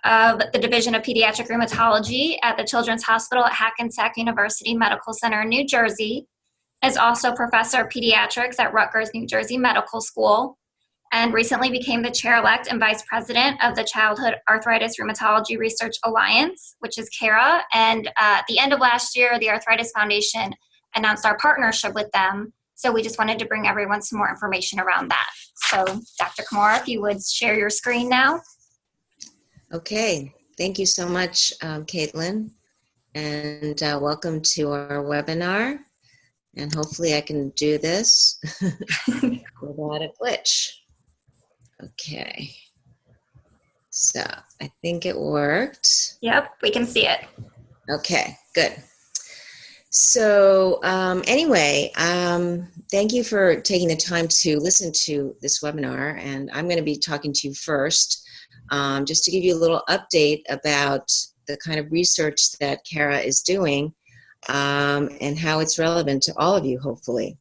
of the Division of Pediatric Rheumatology at the Children's Hospital at Hackensack University Medical Center in New Jersey, is also professor of pediatrics at Rutgers, New Jersey Medical School, and recently became the chair-elect and vice president of the Childhood Arthritis Rheumatology Research Alliance, which is CARA. And at the end of last year, the Arthritis Foundation announced our partnership with them. So we just wanted to bring everyone some more information around that. So Dr. Kimura, if you would share your screen now. Okay, thank you so much, Caitlin, and welcome to our webinar. And hopefully I can do this without a glitch. Okay, so I think it worked. Yep, we can see it. Okay, good. So anyway, thank you for taking the time to listen to this webinar, and I'm going to be talking to you first. Just to give you a little update about the kind of research that CARA is doing and how it's relevant to all of you, hopefully.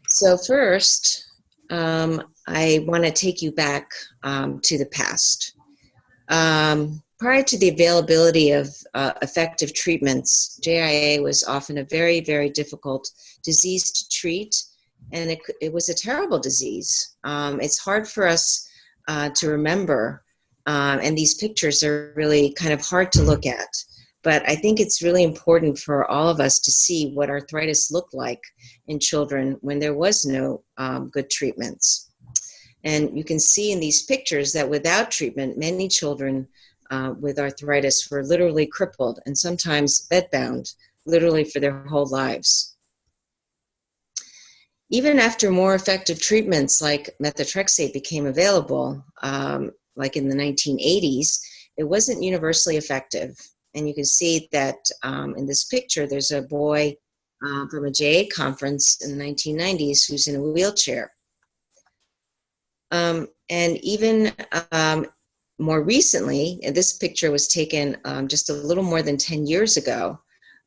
So first, I want to take you back to the past. Prior to the availability of effective treatments, JIA was often a very, very difficult disease to treat, and it was a terrible disease. It's hard for us to remember, and these pictures are really kind of hard to look at. But I think it's really important for all of us to see what arthritis looked like in children when there was no good treatments. And you can see in these pictures that without treatment, many children with arthritis were literally crippled and sometimes bedbound, literally for their whole lives. Even after more effective treatments like methotrexate became available, like in the 1980s, it wasn't universally effective. And you can see that in this picture, there's a boy from a JA conference in the 1990s who's in a wheelchair. And even more recently, and this picture was taken just a little more than 10 years ago,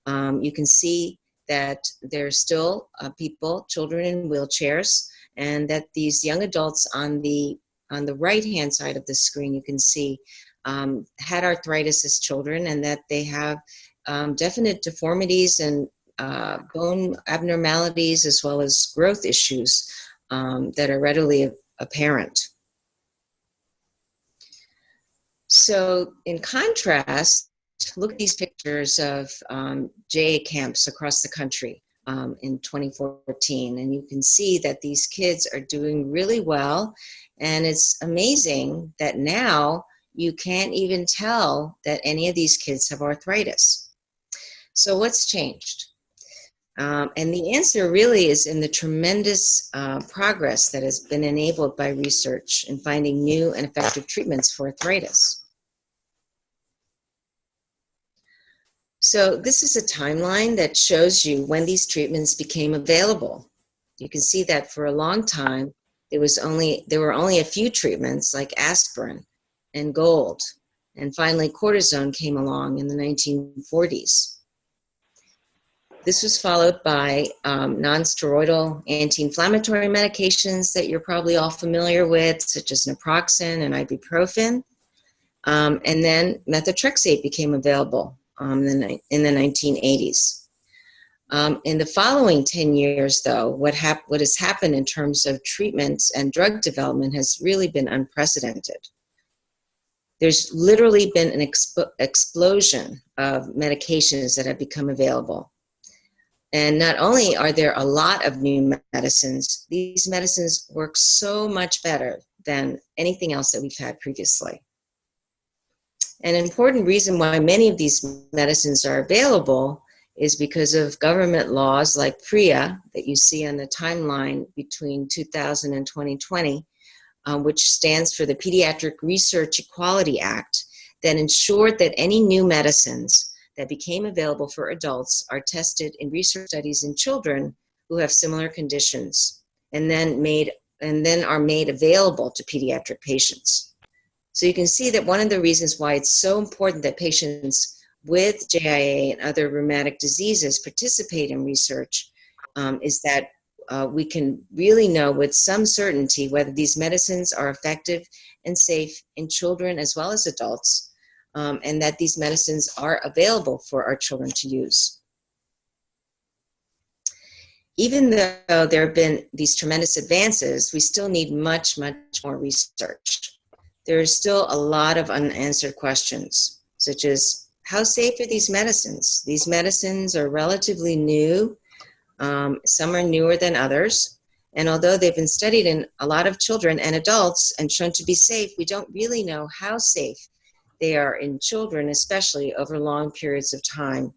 you can see that there's still children in wheelchairs, and that these young adults on the right-hand side of the screen, you can see, had arthritis as children, and that they have definite deformities and bone abnormalities as well as growth issues that are readily apparent. So in contrast, look at these pictures of JA camps across the country in 2014, and you can see that these kids are doing really well, and it's amazing that now you can't even tell that any of these kids have arthritis. So what's changed? And the answer really is in the tremendous progress that has been enabled by research in finding new and effective treatments for arthritis. So this is a timeline that shows you when these treatments became available. You can see that for a long time, there were only a few treatments like aspirin and gold, and finally cortisone came along in the 1940s. This was followed by non-steroidal anti-inflammatory medications that you're probably all familiar with, such as naproxen and ibuprofen. And then methotrexate became available in the 1980s. In the following 10 years, though, what has happened in terms of treatments and drug development has really been unprecedented. There's literally been an explosion of medications that have become available. And not only are there a lot of new medicines, these medicines work so much better than anything else that we've had previously. An important reason why many of these medicines are available is because of government laws like PREA that you see on the timeline between 2000 and 2020, which stands for the Pediatric Research Equality Act, that ensured that any new medicines that became available for adults are tested in research studies in children who have similar conditions, and then are made available to pediatric patients. So you can see that one of the reasons why it's so important that patients with JIA and other rheumatic diseases participate in research is that we can really know with some certainty whether these medicines are effective and safe in children as well as adults, and that these medicines are available for our children to use. Even though there have been these tremendous advances, we still need much, much more research. There is still a lot of unanswered questions, such as how safe are these medicines? These medicines are relatively new. Some are newer than others. And although they've been studied in a lot of children and adults and shown to be safe, we don't really know how safe they are in children, especially over long periods of time.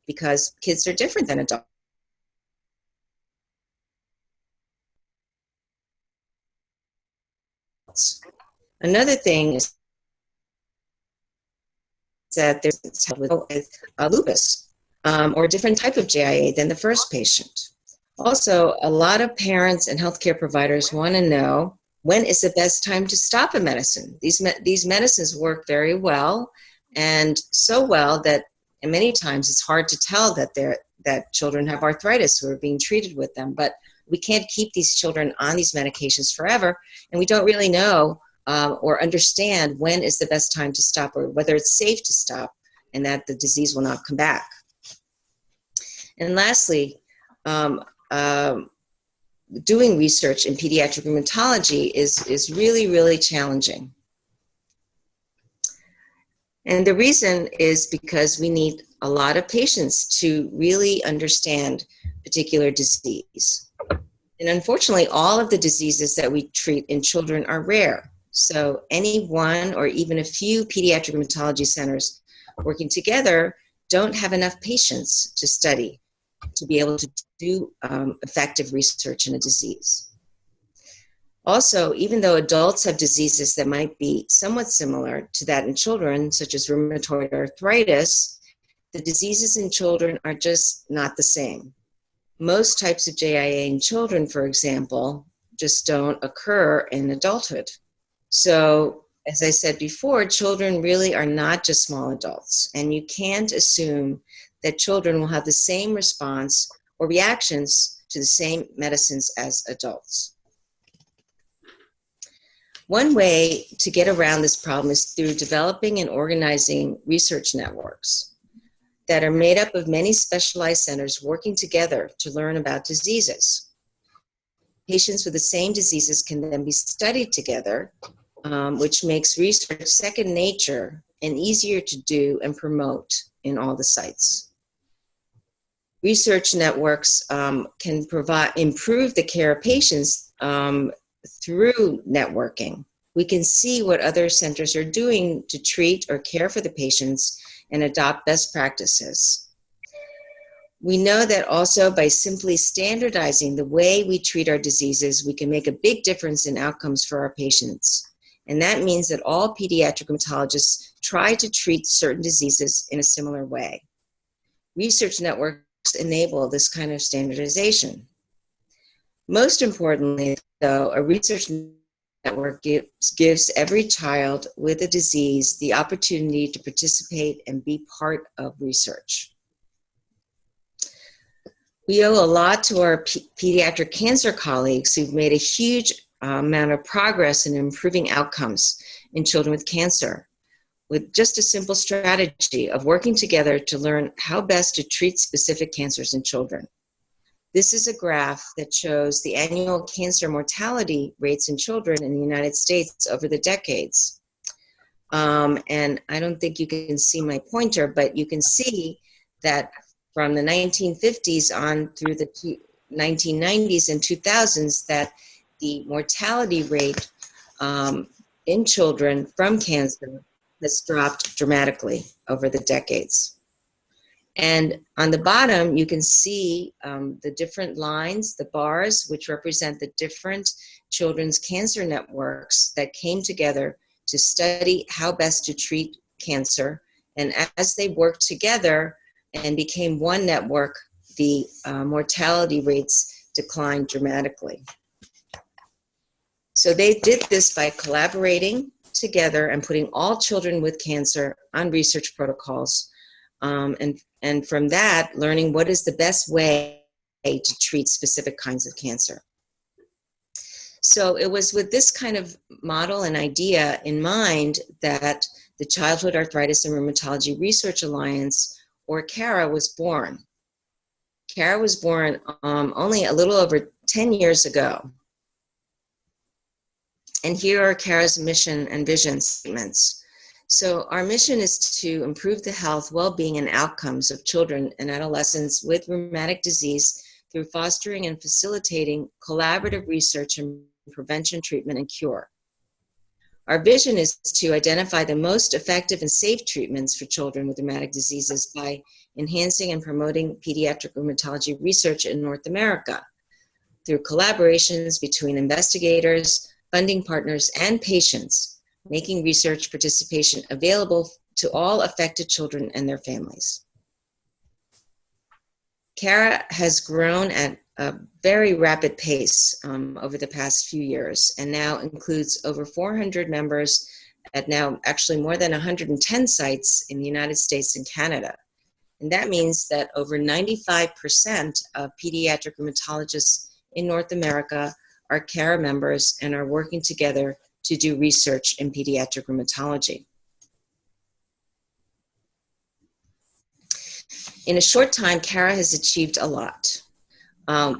Because kids are different than adults. Another thing is that there's with lupus or a different type of JIA than the first patient. Also, a lot of parents and healthcare providers want to know when is the best time to stop a medicine. These medicines work very well, and so well that many times it's hard to tell that children have arthritis who are being treated with them. But we can't keep these children on these medications forever, and we don't really know or understand when is the best time to stop or whether it's safe to stop and that the disease will not come back. And lastly, doing research in pediatric rheumatology is really, really challenging. And the reason is because we need a lot of patients to really understand particular disease. And unfortunately, all of the diseases that we treat in children are rare. So any one or even a few pediatric rheumatology centers working together don't have enough patients to study to be able to do effective research in a disease. Also, even though adults have diseases that might be somewhat similar to that in children, such as rheumatoid arthritis, the diseases in children are just not the same. Most types of JIA in children, for example, just don't occur in adulthood. So, as I said before, children really are not just small adults, and you can't assume that children will have the same response or reactions to the same medicines as adults. One way to get around this problem is through developing and organizing research networks that are made up of many specialized centers working together to learn about diseases. Patients with the same diseases can then be studied together, which makes research second nature and easier to do and promote in all the sites. Research networks can improve the care of patients through networking. We can see what other centers are doing to treat or care for the patients and adopt best practices. We know that also by simply standardizing the way we treat our diseases, we can make a big difference in outcomes for our patients. And that means that all pediatric rheumatologists try to treat certain diseases in a similar way. Research networks enable this kind of standardization. Most importantly, though, a research network gives every child with a disease the opportunity to participate and be part of research. We owe a lot to our pediatric cancer colleagues who've made a huge amount of progress in improving outcomes in children with cancer, with just a simple strategy of working together to learn how best to treat specific cancers in children. This is a graph that shows the annual cancer mortality rates in children in the United States over the decades. And I don't think you can see my pointer, but you can see that from the 1950s on through the 1990s and 2000s, that the mortality rate in children from cancer has dropped dramatically over the decades. And on the bottom, you can see the different lines, the bars, which represent the different children's cancer networks that came together to study how best to treat cancer. And as they worked together and became one network, the mortality rates declined dramatically. So they did this by collaborating together and putting all children with cancer on research protocols, and from that, learning what is the best way to treat specific kinds of cancer. So it was with this kind of model and idea in mind that the Childhood Arthritis and Rheumatology Research Alliance, or CARA, was born. CARA was born only a little over 10 years ago. And here are CARA's mission and vision statements. So our mission is to improve the health, well-being, and outcomes of children and adolescents with rheumatic disease through fostering and facilitating collaborative research and prevention, treatment, and cure. Our vision is to identify the most effective and safe treatments for children with rheumatic diseases by enhancing and promoting pediatric rheumatology research in North America through collaborations between investigators, funding partners, and patients, making research participation available to all affected children and their families. CARA has grown at a very rapid pace over the past few years, and now includes over 400 members at now actually more than 110 sites in the United States and Canada. And that means that over 95% of pediatric rheumatologists in North America are CARA members and are working together to do research in pediatric rheumatology. In a short time, CARA has achieved a lot.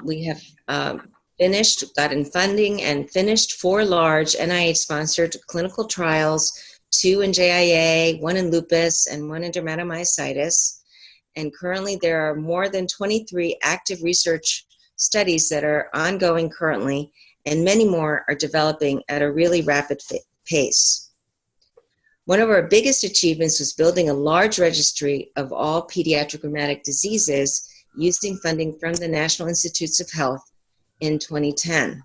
We have gotten funding and finished 4 large NIH-sponsored clinical trials, 2 in JIA, 1 in lupus, and 1 in dermatomyositis. And currently there are more than 23 active research studies that are ongoing currently, and many more are developing at a really rapid pace. One of our biggest achievements was building a large registry of all pediatric rheumatic diseases using funding from the National Institutes of Health in 2010.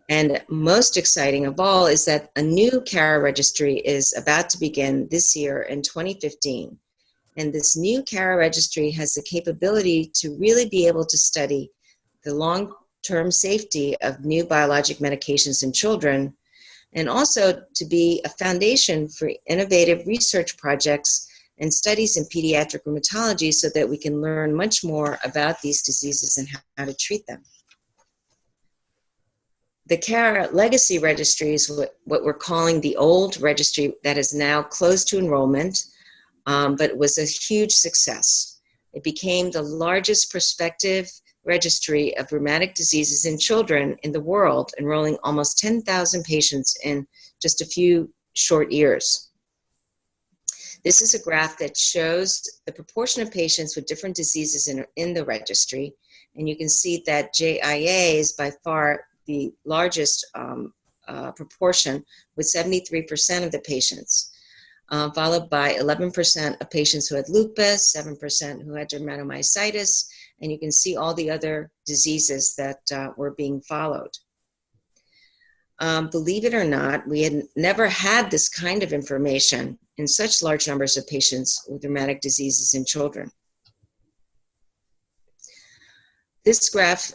And most exciting of all is that a new CARA registry is about to begin this year in 2015. And this new CARA registry has the capability to really be able to study the long-term safety of new biologic medications in children, and also to be a foundation for innovative research projects and studies in pediatric rheumatology so that we can learn much more about these diseases and how to treat them. The CARA Legacy Registry is what we're calling the old registry that is now closed to enrollment, but was a huge success. It became the largest prospective registry of rheumatic diseases in children in the world, enrolling almost 10,000 patients in just a few short years. This is a graph that shows the proportion of patients with different diseases in the registry, and you can see that JIA is by far the largest proportion, with 73% of the patients, followed by 11% of patients who had lupus, 7% who had dermatomyositis, and you can see all the other diseases that were being followed. Believe it or not, we had never had this kind of information in such large numbers of patients with rheumatic diseases in children. This graph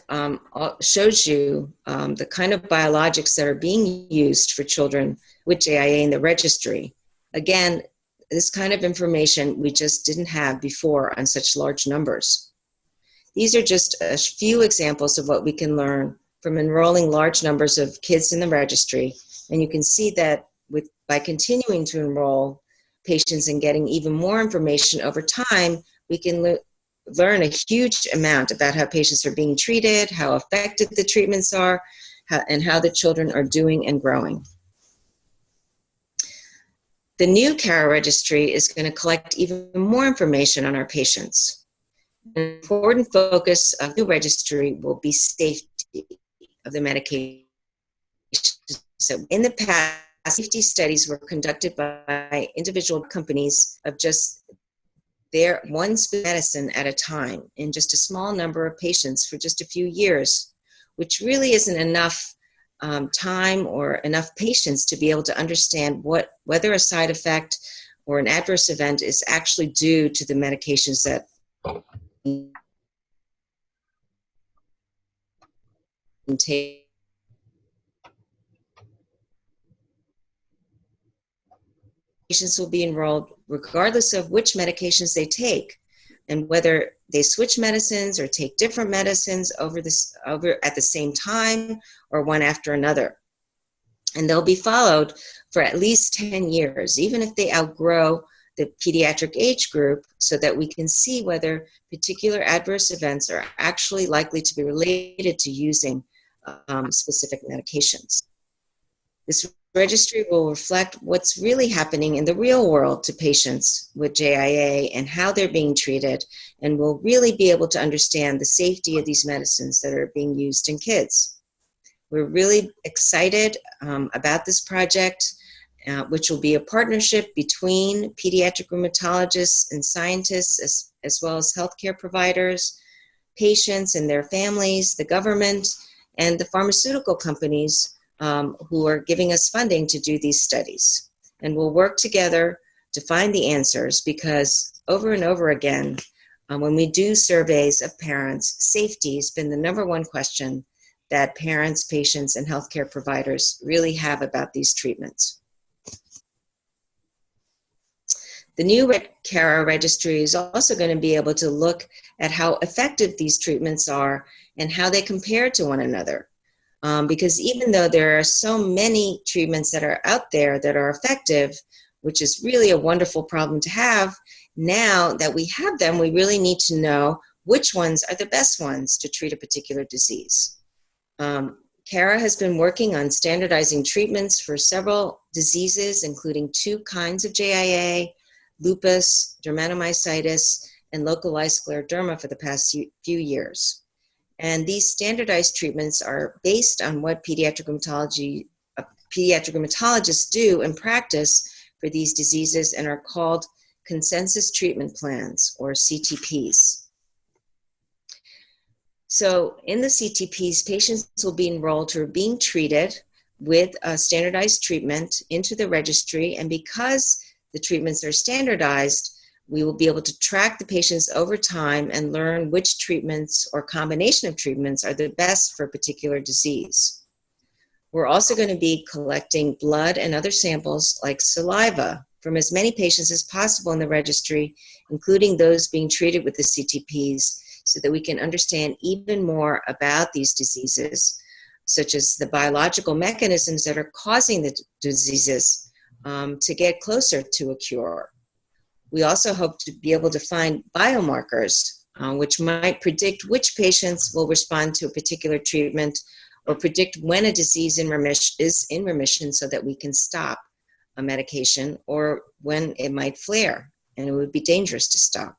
shows you the kind of biologics that are being used for children with JIA in the registry. Again, this kind of information we just didn't have before on such large numbers. These are just a few examples of what we can learn from enrolling large numbers of kids in the registry. And you can see that by continuing to enroll patients and getting even more information over time, we can learn a huge amount about how patients are being treated, how effective the treatments are, and how the children are doing and growing. The new CARA registry is going to collect even more information on our patients. An important focus of the registry will be safety of the medications. In the past, safety studies were conducted by individual companies of just their one medicine at a time in just a small number of patients for just a few years, which really isn't enough time or enough patience to be able to understand whether a side effect or an adverse event is actually due to the medications that take. patients will be enrolled regardless of which medications they take, and whether they switch medicines or take different medicines over at the same time or one after another. And they'll be followed for at least 10 years, even if they outgrow the pediatric age group, so that we can see whether particular adverse events are actually likely to be related to using specific medications. This registry will reflect what's really happening in the real world to patients with JIA and how they're being treated, and we'll really be able to understand the safety of these medicines that are being used in kids. We're really excited about this project, which will be a partnership between pediatric rheumatologists and scientists, as well as healthcare providers, patients and their families, the government, and the pharmaceutical companies who are giving us funding to do these studies. And we'll work together to find the answers, because over and over again, when we do surveys of parents, safety has been the number one question that parents, patients, and healthcare providers really have about these treatments. The new CARA registry is also going to be able to look at how effective these treatments are and how they compare to one another. Because even though there are so many treatments that are out there that are effective, which is really a wonderful problem to have, now that we have them, we really need to know which ones are the best ones to treat a particular disease. CARA has been working on standardizing treatments for several diseases, including 2 kinds of JIA, lupus, dermatomyositis, and localized scleroderma for the past few years. And these standardized treatments are based on what pediatric rheumatologists do in practice for these diseases, and are called consensus treatment plans, or CTPs. So in the CTPs, patients will be enrolled who are being treated with a standardized treatment into the registry, and because the treatments are standardized, we will be able to track the patients over time and learn which treatments or combination of treatments are the best for a particular disease. We're also going to be collecting blood and other samples like saliva from as many patients as possible in the registry, including those being treated with the CTPs, so that we can understand even more about these diseases, such as the biological mechanisms that are causing the diseases, to get closer to a cure. We also hope to be able to find biomarkers which might predict which patients will respond to a particular treatment, or predict when a disease is in remission, so that we can stop a medication, or when it might flare and it would be dangerous to stop.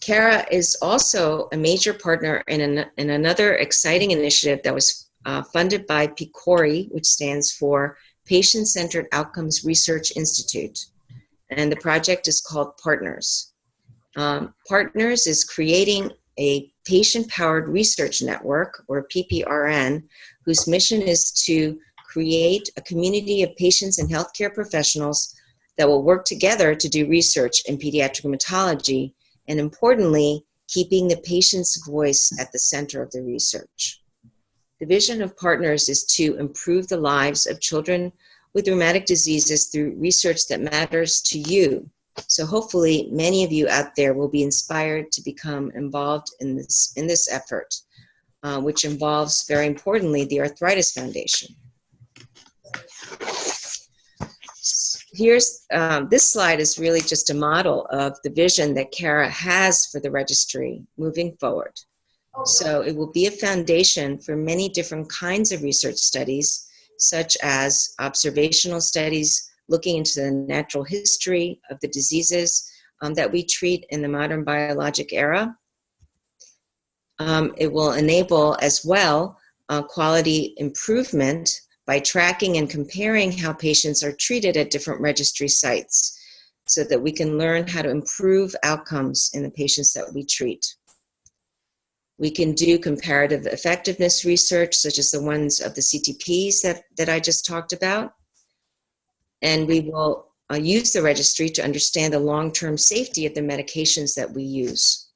CARA is also a major partner in another exciting initiative that was funded by PCORI, which stands for Patient-Centered Outcomes Research Institute. And the project is called Partners. Partners is creating a patient-powered research network, or PPRN, whose mission is to create a community of patients and healthcare professionals that will work together to do research in pediatric rheumatology, and importantly, keeping the patient's voice at the center of the research. The vision of Partners is to improve the lives of children with rheumatic diseases through research that matters to you. So hopefully many of you out there will be inspired to become involved in this effort, which involves, very importantly, the Arthritis Foundation. Here's, this slide is really just a model of the vision that CARA has for the registry moving forward. So it will be a foundation for many different kinds of research studies, such as observational studies looking into the natural history of the diseases that we treat in the modern biologic era. It will enable as well quality improvement by tracking and comparing how patients are treated at different registry sites, so that we can learn how to improve outcomes in the patients that we treat. We can do comparative effectiveness research, such as the ones of the CTPs that I just talked about. And we will use the registry to understand the long-term safety of the medications that we use.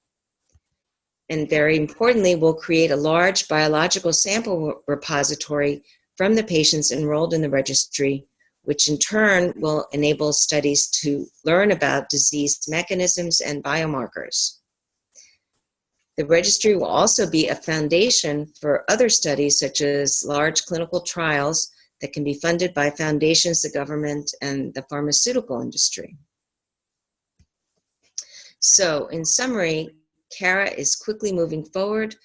And very importantly, we'll create a large biological sample repository from the patients enrolled in the registry, which in turn will enable studies to learn about disease mechanisms and biomarkers. The registry will also be a foundation for other studies, such as large clinical trials that can be funded by foundations, the government, and the pharmaceutical industry. So, in summary, CARA is quickly moving forward.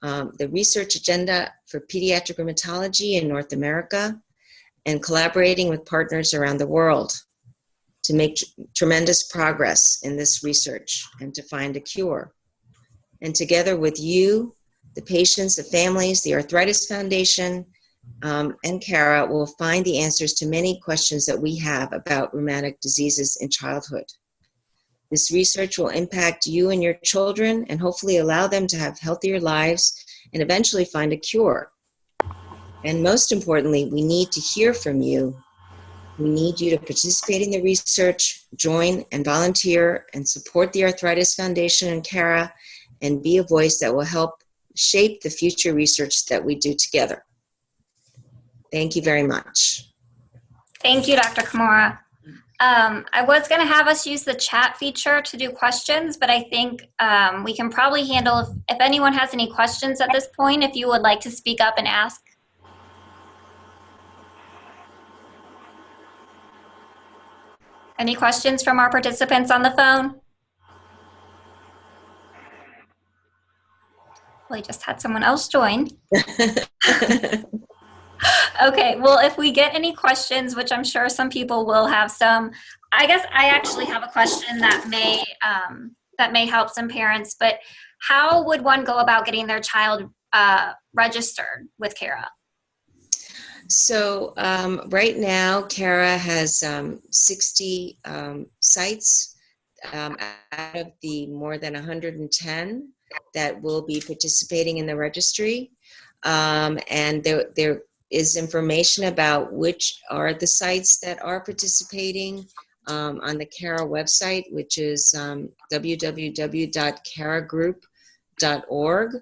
The research agenda for pediatric rheumatology in North America, and collaborating with partners around the world to make tremendous progress in this research and to find a cure. And together with you, the patients, the families, the Arthritis Foundation, and CARA will find the answers to many questions that we have about rheumatic diseases in childhood. This research will impact you and your children and hopefully allow them to have healthier lives and eventually find a cure. And most importantly, we need to hear from you. We need you to participate in the research, join and volunteer, and support the Arthritis Foundation and CARA, and be a voice that will help shape the future research that we do together. Thank you very much. Thank you, Dr. Kimura. I was going to have us use the chat feature to do questions, but I think we can probably handle if anyone has any questions at this point, if you would like to speak up and ask. Any questions from our participants on the phone? Well, I just had someone else join. Okay, well, if we get any questions, which I'm sure some people will have some, I guess I actually have a question that may help some parents, but how would one go about getting their child registered with CARA? So right now, CARA has 60 sites out of the more than 110 that will be participating in the registry. And there is information about which are the sites that are participating on the CARA website, which is www.caragroup.org.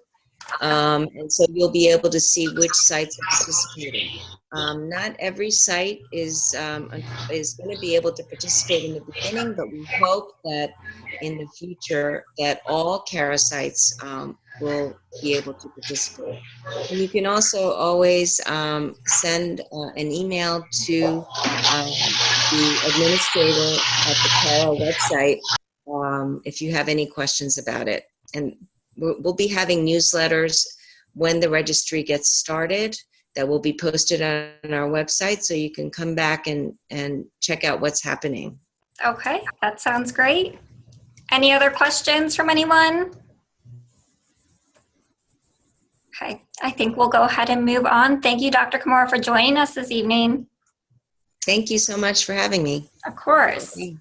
And so you'll be able to see which sites are participating. Not every site is going to be able to participate in the beginning, but we hope that in the future that all CARA sites will be able to participate. And you can also always send an email to the administrator at the CARA website if you have any questions about it. And we'll be having newsletters when the registry gets started that will be posted on our website, so you can come back and check out what's happening. Okay, that sounds great. Any other questions from anyone? Okay, I think we'll go ahead and move on. Thank you, Dr. Kimura, for joining us this evening. Thank you so much for having me. Of course. Okay.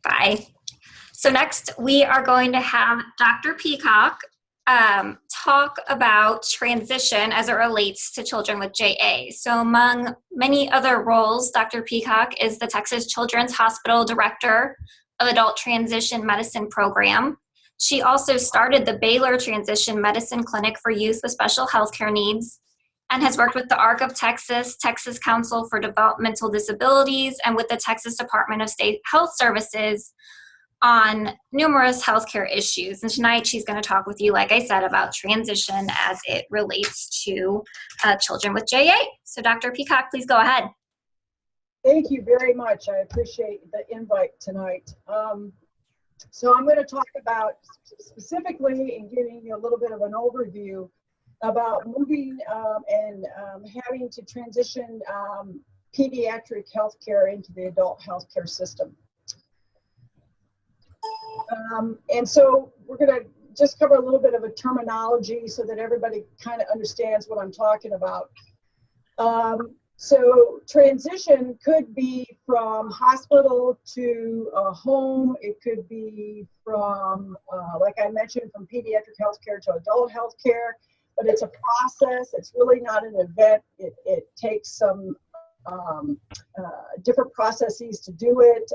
Bye. So next, we are going to have Dr. Peacock talk about transition as it relates to children with JA. So among many other roles, Dr. Peacock is the Texas Children's Hospital Director of Adult Transition Medicine Program. She also started the Baylor Transition Medicine Clinic for Youth with Special Healthcare Needs and has worked with the ARC of Texas, Texas Council for Developmental Disabilities, and with the Texas Department of State Health Services on numerous healthcare issues. And tonight she's going to talk with you, like I said, about transition as it relates to children with JA. So Dr. Peacock, please go ahead. Thank you very much. I appreciate the invite tonight. So I'm going to talk about specifically and giving you a little bit of an overview about moving and having to transition pediatric healthcare into the adult healthcare system. And so we're going to just cover a little bit of a terminology so that everybody kind of understands what I'm talking about. So transition could be from hospital to home. It could be from, like I mentioned, from pediatric healthcare to adult healthcare, but it's a process. It's really not an event. It takes some different processes to do it.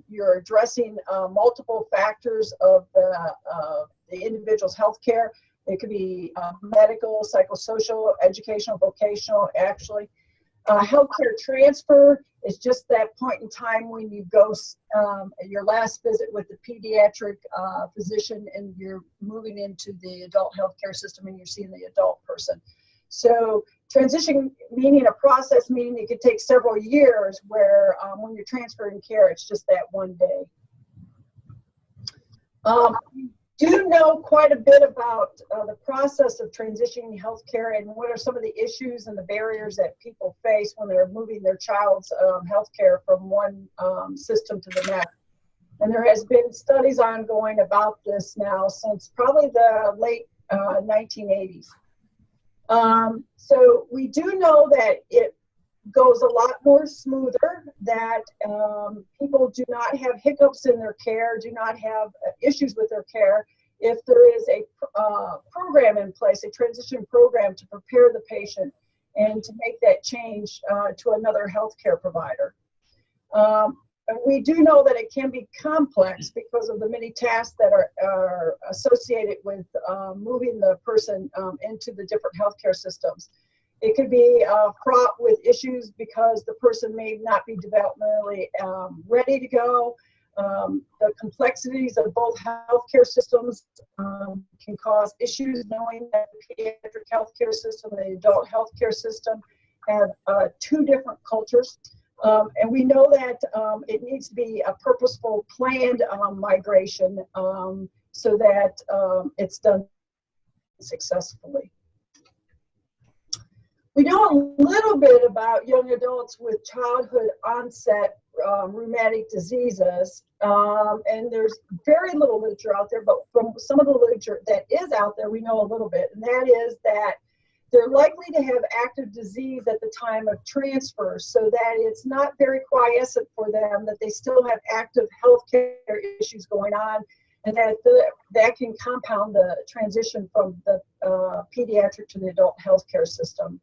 You're addressing multiple factors of the individual's healthcare. It could be medical, psychosocial, educational, vocational, actually. Healthcare transfer is just that point in time when you go your last visit with the pediatric physician and you're moving into the adult healthcare system and you're seeing the adult person. So transition meaning a process, meaning it could take several years, where when you're transferring care, it's just that one day. Do know quite a bit about the process of transitioning healthcare and what are some of the issues and the barriers that people face when they're moving their child's healthcare from one system to the next. And there has been studies ongoing about this now since probably the late 1980s. So we do know that it goes a lot more smoother, that people do not have hiccups in their care, do not have issues with their care, if there is a program in place, a transition program to prepare the patient and to make that change to another healthcare provider. We do know that it can be complex because of the many tasks that are associated with moving the person into the different healthcare systems. It could be fraught with issues because the person may not be developmentally ready to go. The complexities of both healthcare systems can cause issues, knowing that the pediatric healthcare system and the adult healthcare system have two different cultures. And we know that it needs to be a purposeful, planned migration so that it's done successfully. We know a little bit about young adults with childhood onset rheumatic diseases, and there's very little literature out there, but from some of the literature that is out there, we know a little bit, and that is that they're likely to have active disease at the time of transfer, so that it's not very quiescent for them, that they still have active healthcare issues going on, and that can compound the transition from the pediatric to the adult healthcare system.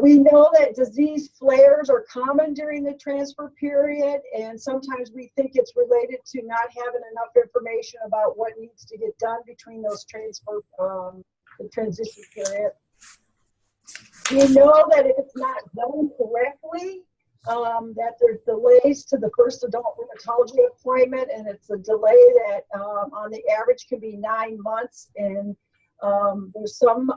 We know that disease flares are common during the transfer period, and sometimes we think it's related to not having enough information about what needs to get done between those the transition period. We know that if it's not done correctly, that there's delays to the first adult rheumatology appointment, and it's a delay that on the average can be 9 months. And there's some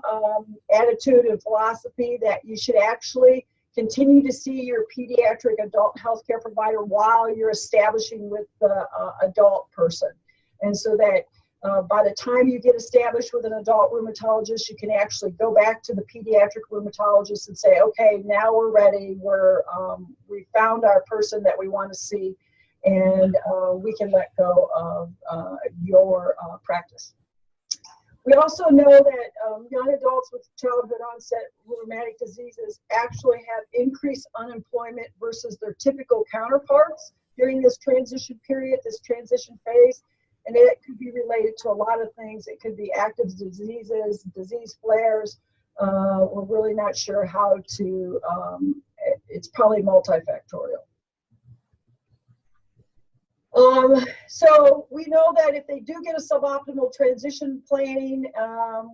attitude and philosophy that you should actually continue to see your pediatric adult healthcare provider while you're establishing with the adult person. And so that by the time you get established with an adult rheumatologist, you can actually go back to the pediatric rheumatologist and say, okay, now we're ready. We found our person that we want to see, and we can let go of your practice. We also know that young adults with childhood onset rheumatic diseases actually have increased unemployment versus their typical counterparts during this transition period, this transition phase. And it could be related to a lot of things. It could be active diseases, disease flares. We're really not sure how to, it's probably multifactorial. So we know that if they do get a suboptimal transition planning,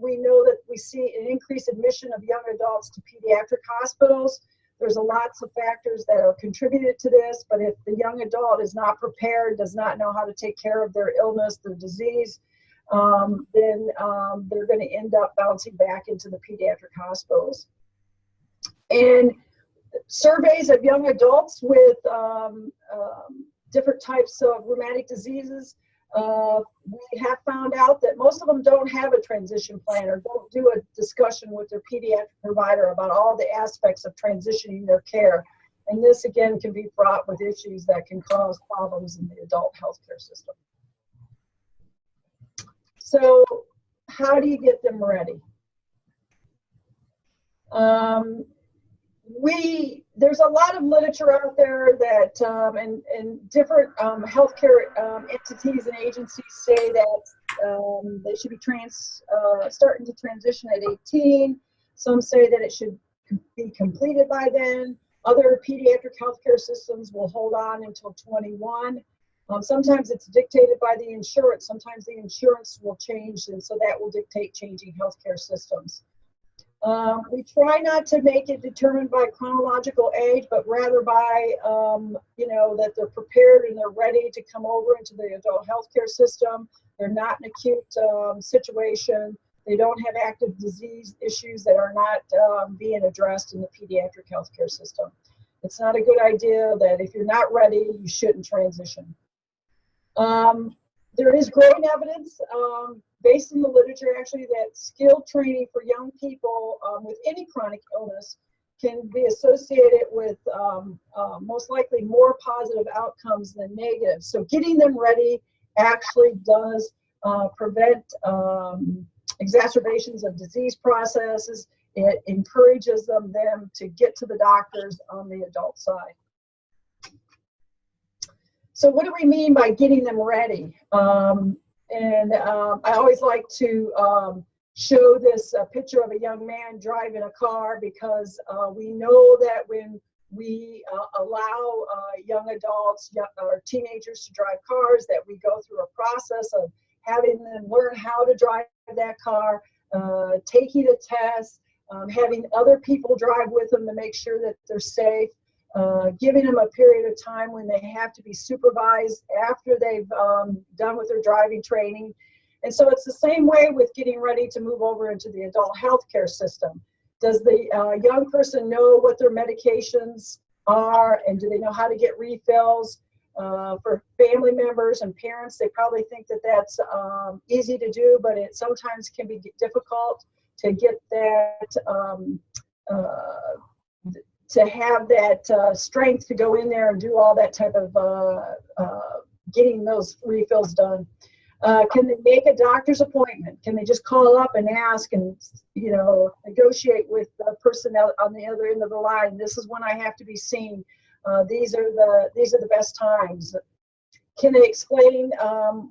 we know that we see an increased admission of young adults to pediatric hospitals. There's lots of factors that are contributed to this, but if the young adult is not prepared, does not know how to take care of their illness, their disease, then they're going to end up bouncing back into the pediatric hospitals. And surveys of young adults with different types of rheumatic diseases, we have found out that most of them don't have a transition plan or don't do a discussion with their pediatric provider about all the aspects of transitioning their care. And this, again, can be fraught with issues that can cause problems in the adult healthcare system. So how do you get them ready? There's a lot of literature out there that and different healthcare entities and agencies say that they should be starting to transition at 18. Some say that it should be completed by then. Other pediatric healthcare systems will hold on until 21. Sometimes it's dictated by the insurance. Sometimes the insurance will change, and so that will dictate changing healthcare systems. We try not to make it determined by chronological age, but rather by, that they're prepared and they're ready to come over into the adult healthcare system. They're not in acute situation. They don't have active disease issues that are not being addressed in the pediatric healthcare system. It's not a good idea that if you're not ready, you shouldn't transition. There is growing evidence based in the literature actually that skilled training for young people with any chronic illness can be associated with most likely more positive outcomes than negative. So getting them ready actually does prevent exacerbations of disease processes. It encourages them to get to the doctors on the adult side. So what do we mean by getting them ready? I always like to show this picture of a young man driving a car because we know that when we allow young adults or teenagers to drive cars, that we go through a process of having them learn how to drive that car, taking a test, having other people drive with them to make sure that they're safe. Giving them a period of time when they have to be supervised after they've done with their driving training. And so it's the same way with getting ready to move over into the adult healthcare system. Does the young person know what their medications are, and do they know how to get refills? For family members and parents, they probably think that that's easy to do, but it sometimes can be difficult to get that to have that strength to go in there and do all that type of getting those refills done. Can they make a doctor's appointment? Can they just call up and ask and negotiate with the person on the other end of the line? This is when I have to be seen. These are the best times. Can they explain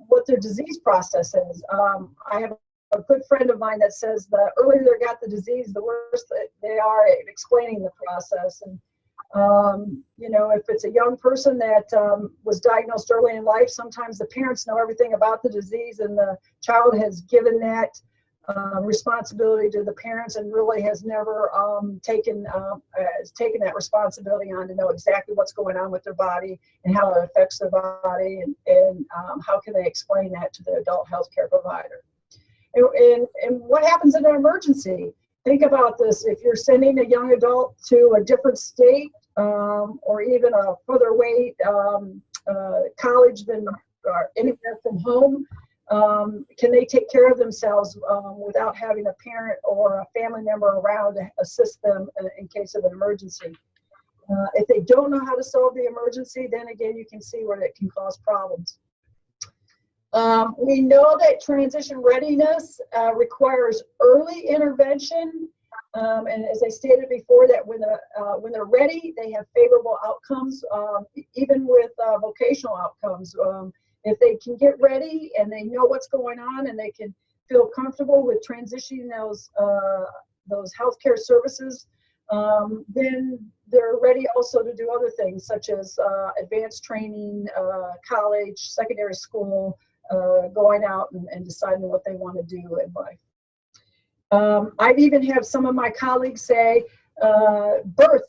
what their disease process is? I have a good friend of mine that says the earlier they got the disease, the worse they are at explaining the process. And if it's a young person that was diagnosed early in life, sometimes the parents know everything about the disease, and the child has given that responsibility to the parents and really has never taken that responsibility on to know exactly what's going on with their body and how it affects their body, and how can they explain that to the adult healthcare provider. And what happens in an emergency? Think about this. If you're sending a young adult to a different state or even a further away college than anywhere from home, can they take care of themselves without having a parent or a family member around to assist them in case of an emergency? If they don't know how to solve the emergency, then again, you can see where it can cause problems. We know that transition readiness requires early intervention, and as I stated before, that when they're ready, they have favorable outcomes, even with vocational outcomes. If they can get ready and they know what's going on and they can feel comfortable with transitioning those healthcare services, then they're ready also to do other things such as advanced training, college, secondary school, going out and deciding what they want to do in life. I've even had some of my colleagues say birth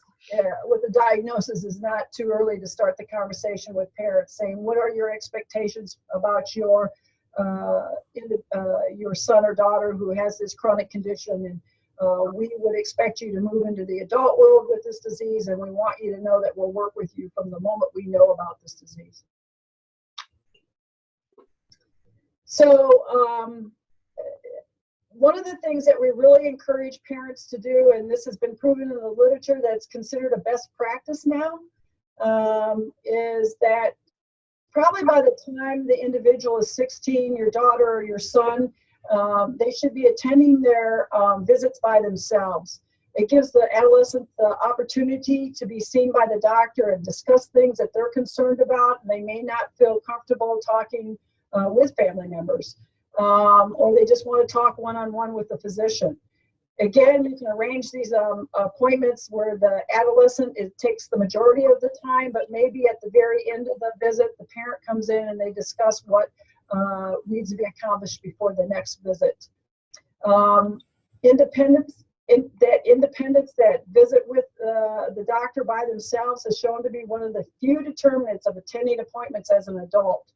with a diagnosis is not too early to start the conversation with parents, saying, what are your expectations about your son or daughter who has this chronic condition, and we would expect you to move into the adult world with this disease, and we want you to know that we'll work with you from the moment we know about this disease. So one of the things that we really encourage parents to do, and this has been proven in the literature that's considered a best practice now, is that probably by the time the individual is 16, your daughter or your son, they should be attending their visits by themselves. It gives the adolescent the opportunity to be seen by the doctor and discuss things that they're concerned about, and they may not feel comfortable talking with family members, or they just want to talk one-on-one with the physician. Again, you can arrange these appointments where the adolescent, it takes the majority of the time, but maybe at the very end of the visit, the parent comes in and they discuss what needs to be accomplished before the next visit. Independence, that visit with the doctor by themselves is shown to be one of the few determinants of attending appointments as an adult.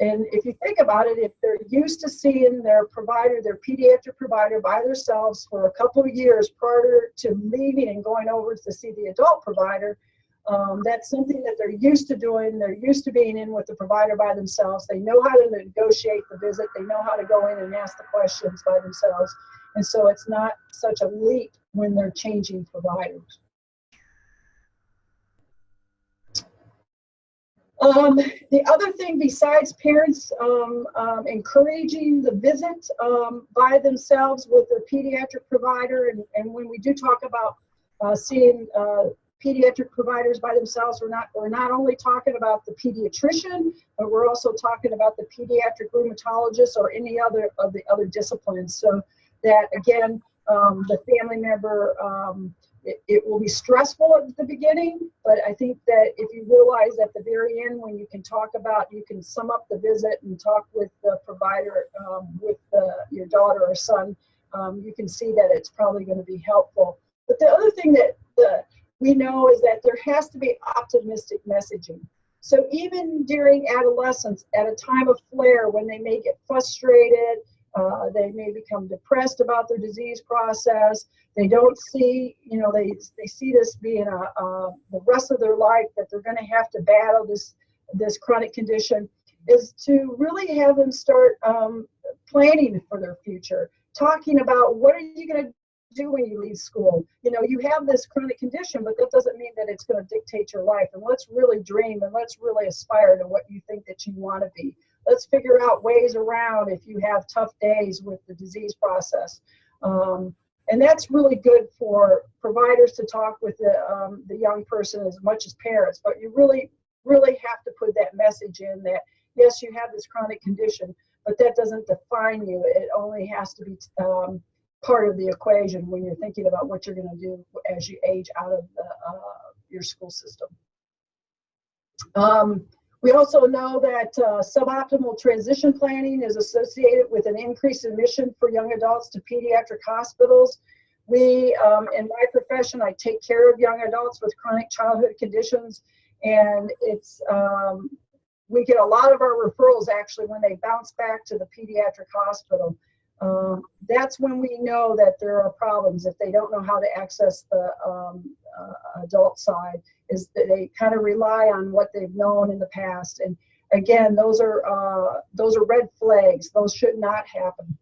And if you think about it, if they're used to seeing their provider, their pediatric provider by themselves for a couple of years prior to leaving and going over to see the adult provider, that's something that they're used to doing. They're used to being in with the provider by themselves. They know how to negotiate the visit. They know how to go in and ask the questions by themselves. And so it's not such a leap when they're changing providers. The other thing besides parents encouraging the visit by themselves with their pediatric provider, and when we do talk about seeing pediatric providers by themselves, we're not only talking about the pediatrician, but we're also talking about the pediatric rheumatologist or any other of the other disciplines. So that again, the family member, it will be stressful at the beginning, but I think that if you realize at the very end when you can talk about, you can sum up the visit and talk with the provider, with your daughter or son, you can see that it's probably going to be helpful. But the other thing that we know is that there has to be optimistic messaging. So even during adolescence, at a time of flare, when they may get frustrated, they may become depressed about their disease process. They don't see, they see this being the rest of their life, that they're going to have to battle this chronic condition, is to really have them start planning for their future, talking about what are you going to do when you leave school. You have this chronic condition, but that doesn't mean that it's going to dictate your life. And let's really dream and let's really aspire to what you think that you want to be. Let's figure out ways around if you have tough days with the disease process. And that's really good for providers to talk with the young person as much as parents, but you really, really have to put that message in that, yes, you have this chronic condition, but that doesn't define you. It only has to be part of the equation when you're thinking about what you're going to do as you age out of your school system. We also know that suboptimal transition planning is associated with an increased admission for young adults to pediatric hospitals. We, in my profession, I take care of young adults with chronic childhood conditions, and it's we get a lot of our referrals actually when they bounce back to the pediatric hospital. That's when we know that there are problems if they don't know how to access the adult side, is that they kind of rely on what they've known in the past. And again, those are red flags. Those should not happen.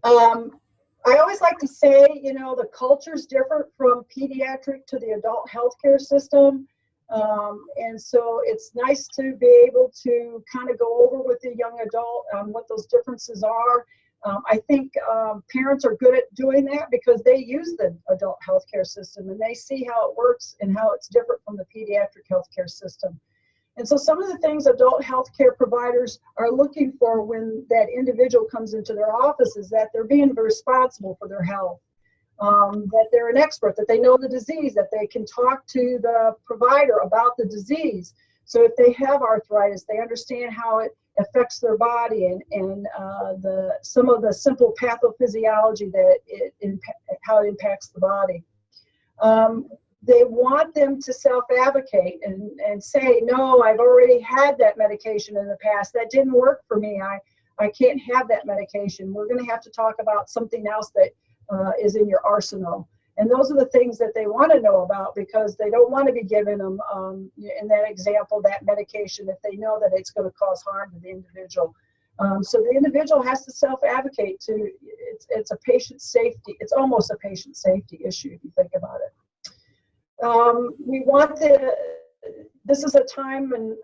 I always like to say, the culture's different from pediatric to the adult healthcare system. And so it's nice to be able to kind of go over with the young adult what those differences are. I think parents are good at doing that because they use the adult healthcare system and they see how it works and how it's different from the pediatric healthcare system. And so some of the things adult healthcare providers are looking for when that individual comes into their office is that they're being responsible for their health. That they're an expert, that they know the disease, that they can talk to the provider about the disease. So if they have arthritis, they understand how it affects their body and some of the simple pathophysiology that how it impacts the body. They want them to self-advocate and say, no, I've already had that medication in the past. That didn't work for me. I can't have that medication. We're going to have to talk about something else that is in your arsenal. And those are the things that they want to know about because they don't want to be giving them, in that example, that medication if they know that it's going to cause harm to the individual. So the individual has to self-advocate to, it's a patient safety, it's almost a patient safety issue if you think about it. We want this is a time when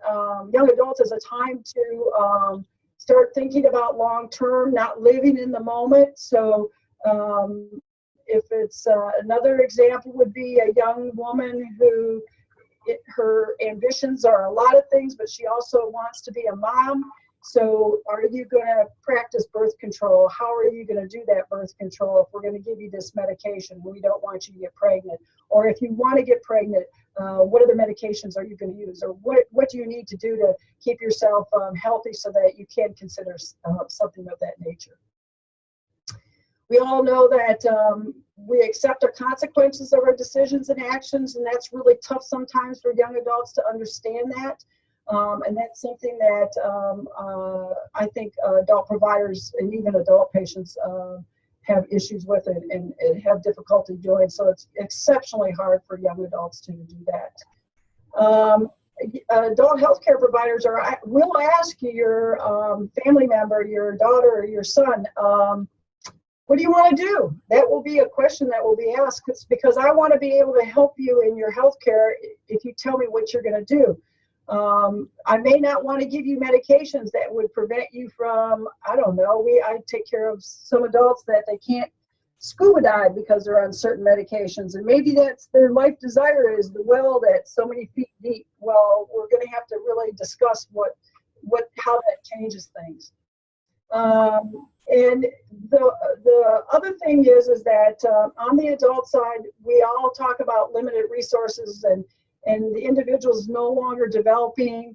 young adults is a time to start thinking about long-term, not living in the moment. So if it's another example would be a young woman who her ambitions are a lot of things, but she also wants to be a mom. So are you going to practice birth control? How are you going to do that birth control if we're going to give you this medication? We don't want you to get pregnant. Or if you want to get pregnant, what other medications are you going to use? Or what do you need to do to keep yourself healthy so that you can consider something of that nature? We all know that we accept the consequences of our decisions and actions, and that's really tough sometimes for young adults to understand that. And that's something that I think adult providers and even adult patients have issues with and have difficulty doing. So it's exceptionally hard for young adults to do that. Adult healthcare providers will ask your family member, your daughter or your son, what do you want to do? That will be a question that will be asked, because I want to be able to help you in your healthcare if you tell me what you're going to do. I may not want to give you medications that would prevent you from, I don't know, I take care of some adults that they can't scuba dive because they're on certain medications, and maybe that's their life desire is the well that's so many feet deep. Well, we're going to have to really discuss how that changes things. And the other thing is that on the adult side, we all talk about limited resources, and the individual's no longer developing.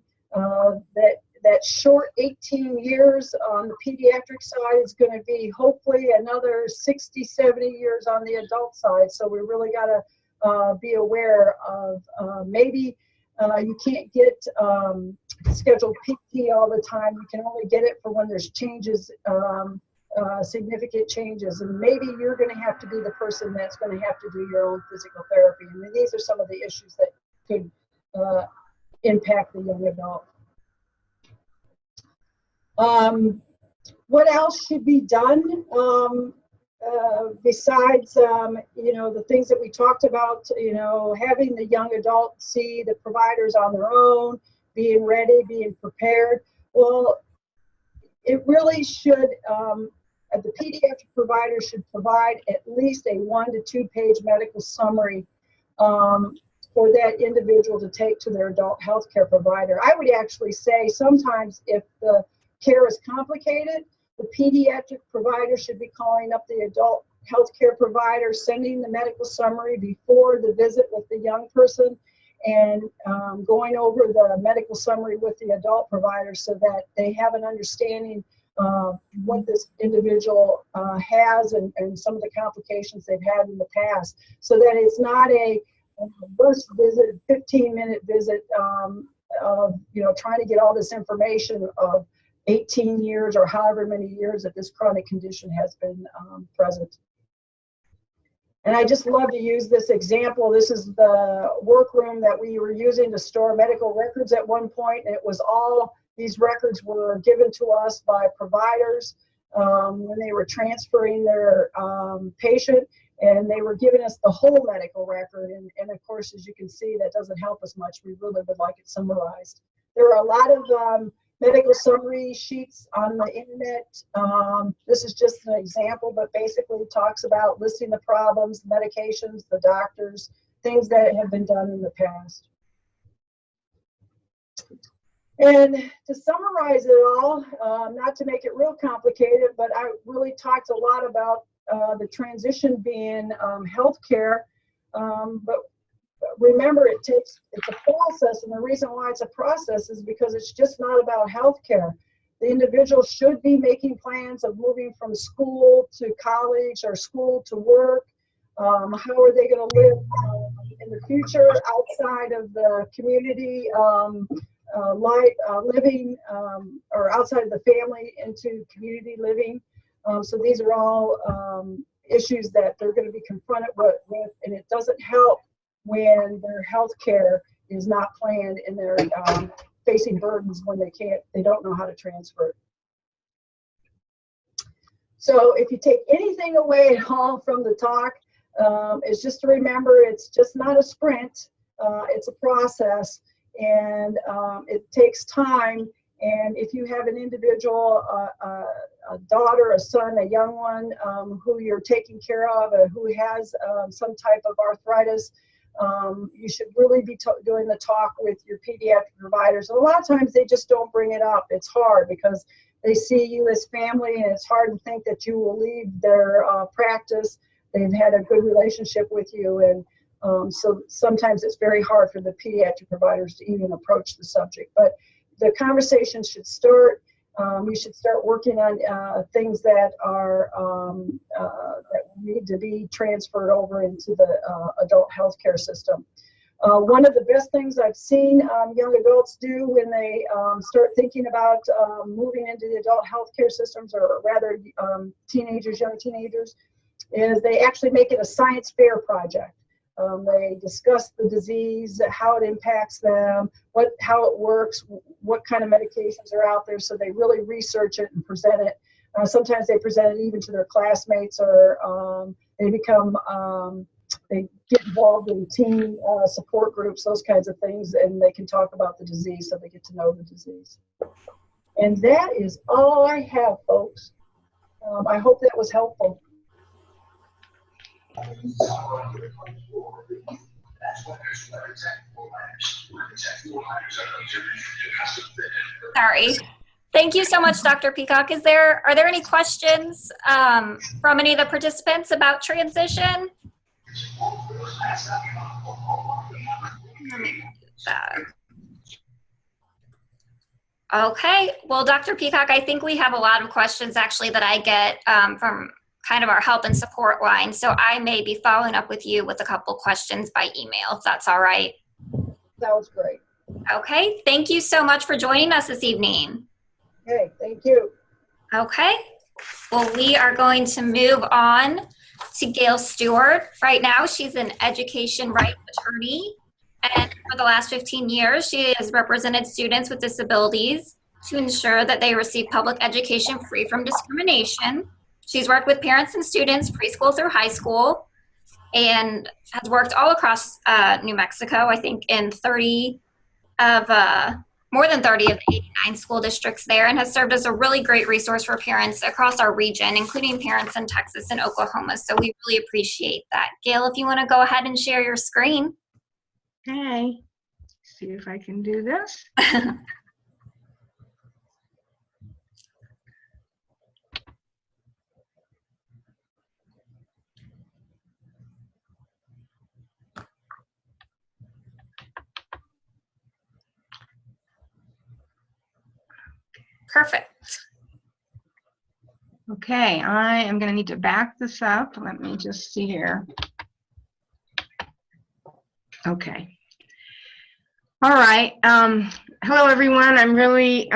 That short 18 years on the pediatric side is going to be hopefully another 60, 70 years on the adult side. So we really got to be aware of maybe you can't get scheduled PT all the time. You can only get it for when there's changes, significant changes. And maybe you're going to have to be the person that's going to have to do your own physical therapy. I mean, these are some of the issues that could impact the young adult. What else should be done besides, the things that we talked about, having the young adult see the providers on their own, being ready, being prepared? Well, it really should, the pediatric provider should provide at least a 1 to 2 page medical summary for that individual to take to their adult healthcare provider. I would actually say sometimes if the care is complicated, the pediatric provider should be calling up the adult healthcare provider, sending the medical summary before the visit with the young person, and going over the medical summary with the adult provider so that they have an understanding what this individual has and some of the complications they've had in the past, so that it's not a burst visit, 15-minute visit of trying to get all this information of 18 years or however many years that this chronic condition has been present. And I just love to use this example. This is the workroom that we were using to store medical records at one point, and it was all these records were given to us by providers when they were transferring their patient, and they were giving us the whole medical record. And of course, as you can see, that doesn't help us much. We really would like it summarized. There are a lot of medical summary sheets on the internet. This is just an example, but basically it talks about listing the problems, the medications, the doctors, things that have been done in the past. And to summarize it all, not to make it real complicated, but I really talked a lot about the transition being healthcare, but remember, it's a process, and the reason why it's a process is because it's just not about healthcare. The individual should be making plans of moving from school to college or school to work. How are they going to live in the future outside of the community living, or outside of the family into community living? So these are all issues that they're going to be confronted with, and it doesn't help when their health care is not planned and they're facing burdens when they don't know how to transfer it. So if you take anything away at all from the talk, it's just to remember it's just not a sprint, it's a process, and it takes time. And if you have an individual, a daughter, a son, a young one who you're taking care of, who has some type of arthritis, You should really be doing the talk with your pediatric providers. And a lot of times they just don't bring it up. It's hard because they see you as family, and it's hard to think that you will leave their practice. They've had a good relationship with you, and so sometimes it's very hard for the pediatric providers to even approach the subject. But the conversation should start. You should start working on things that are that need to be transferred over into the adult healthcare system. One of the best things I've seen young adults do when they start thinking about moving into the adult healthcare systems, or rather teenagers, young teenagers, is they actually make it a science fair project. They discuss the disease, how it impacts them, how it works, what kind of medications are out there. So they really research it and present it. Sometimes they present it even to their classmates, or they become, they get involved in teen support groups, those kinds of things, and they can talk about the disease, so they get to know the disease. And that is all I have, folks. I hope that was helpful. Sorry. Thank you so much, Dr. Peacock. Are there any questions from any of the participants about transition? Let me do that. Okay. Well, Dr. Peacock, I think we have a lot of questions actually that I get from kind of our help and support line. So I may be following up with you with a couple questions by email, if that's all right. Sounds great. Okay. Thank you so much for joining us this evening. Okay, thank you. Okay. Well, we are going to move on to Gail Stewart. Right now, she's an education rights attorney. And for the last 15 years, she has represented students with disabilities to ensure that they receive public education free from discrimination. She's worked with parents and students preschool through high school, and has worked all across New Mexico, I think in more than 30 of the 89 school districts there, and has served as a really great resource for parents across our region, including parents in Texas and Oklahoma. So we really appreciate that. Gail, if you want to go ahead and share your screen. Okay, see if I can do this. Perfect. Okay, I am going to need to back this up. Let me just see here. Okay. All right. Hello, everyone. I'm really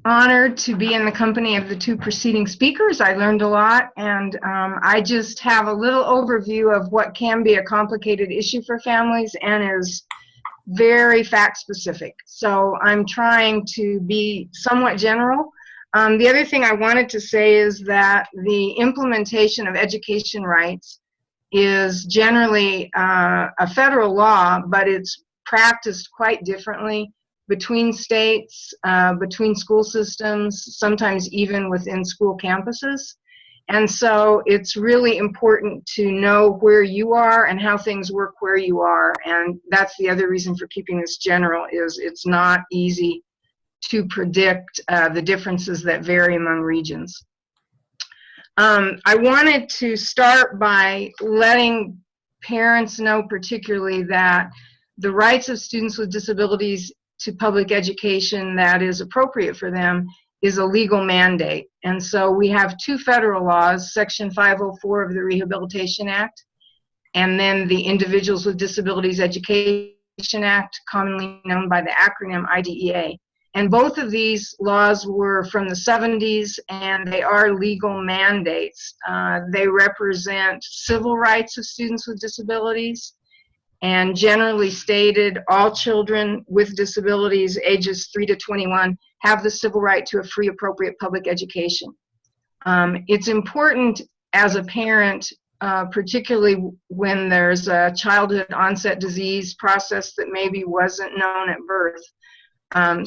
honored to be in the company of the two preceding speakers. I learned a lot, and I just have a little overview of what can be a complicated issue for families and is very fact specific. So I'm trying to be somewhat general. The other thing I wanted to say is that the implementation of education rights is generally a federal law, but it's practiced quite differently between states, between school systems, sometimes even within school campuses. And so it's really important to know where you are and how things work where you are. And that's the other reason for keeping this general, is it's not easy to predict the differences that vary among regions. I wanted to start by letting parents know particularly that the rights of students with disabilities to public education that is appropriate for them is a legal mandate. And so we have two federal laws, Section 504 of the Rehabilitation Act, and then the Individuals with Disabilities Education Act, commonly known by the acronym IDEA. And both of these laws were from the 70s, and they are legal mandates. They represent civil rights of students with disabilities, and generally stated, all children with disabilities ages 3 to 21 have the civil right to a free, appropriate public education. It's important as a parent, particularly when there's a childhood onset disease process that maybe wasn't known at birth.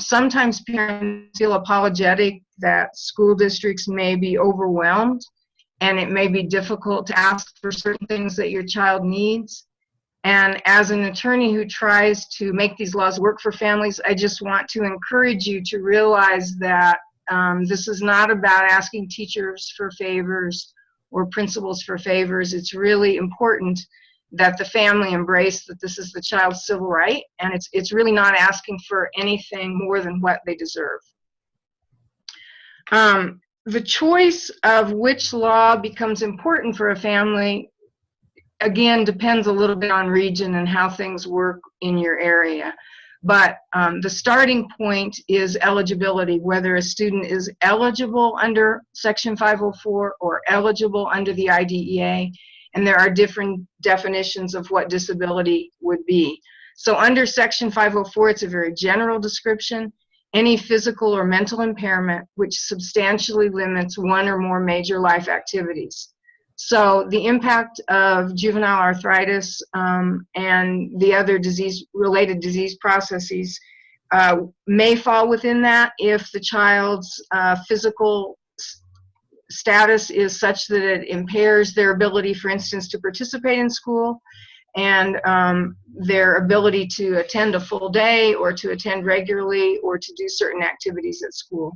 Sometimes parents feel apologetic that school districts may be overwhelmed, and it may be difficult to ask for certain things that your child needs. And as an attorney who tries to make these laws work for families, I just want to encourage you to realize that this is not about asking teachers for favors or principals for favors. It's really important that the family embrace that this is the child's civil right, and it's really not asking for anything more than what they deserve. The choice of which law becomes important for a family, again, depends a little bit on region and how things work in your area. But the starting point is eligibility, whether a student is eligible under Section 504 or eligible under the IDEA. And there are different definitions of what disability would be. So under Section 504, it's a very general description. Any physical or mental impairment which substantially limits one or more major life activities. So the impact of juvenile arthritis and the other related disease processes may fall within that if the child's physical status is such that it impairs their ability, for instance, to participate in school, and their ability to attend a full day or to attend regularly or to do certain activities at school.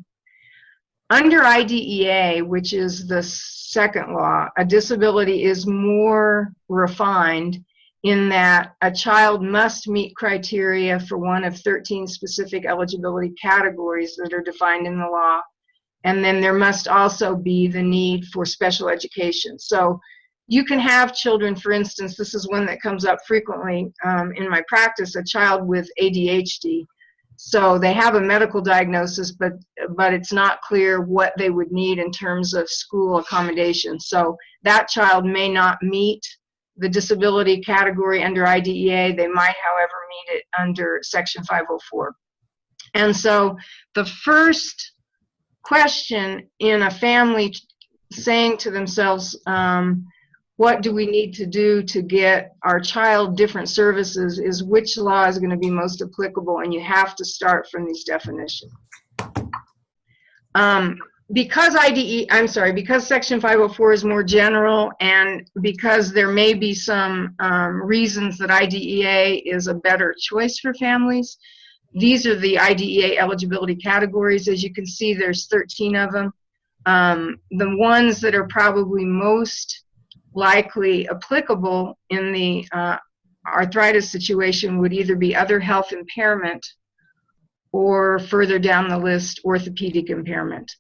Under IDEA, which is the second law, a disability is more refined in that a child must meet criteria for one of 13 specific eligibility categories that are defined in the law. And then there must also be the need for special education. So you can have children, for instance, this is one that comes up frequently in my practice, a child with ADHD. So they have a medical diagnosis, but it's not clear what they would need in terms of school accommodation. So that child may not meet the disability category under IDEA. They might, however, meet it under Section 504. And so the first question in a family saying to themselves, what do we need to do to get our child different services, is which law is going to be most applicable, and you have to start from these definitions. Because because Section 504 is more general, and because there may be some reasons that IDEA is a better choice for families, these are the IDEA eligibility categories. As you can see, there's 13 of them. The ones that are probably most likely applicable in the arthritis situation would either be other health impairment or further down the list, orthopedic impairment.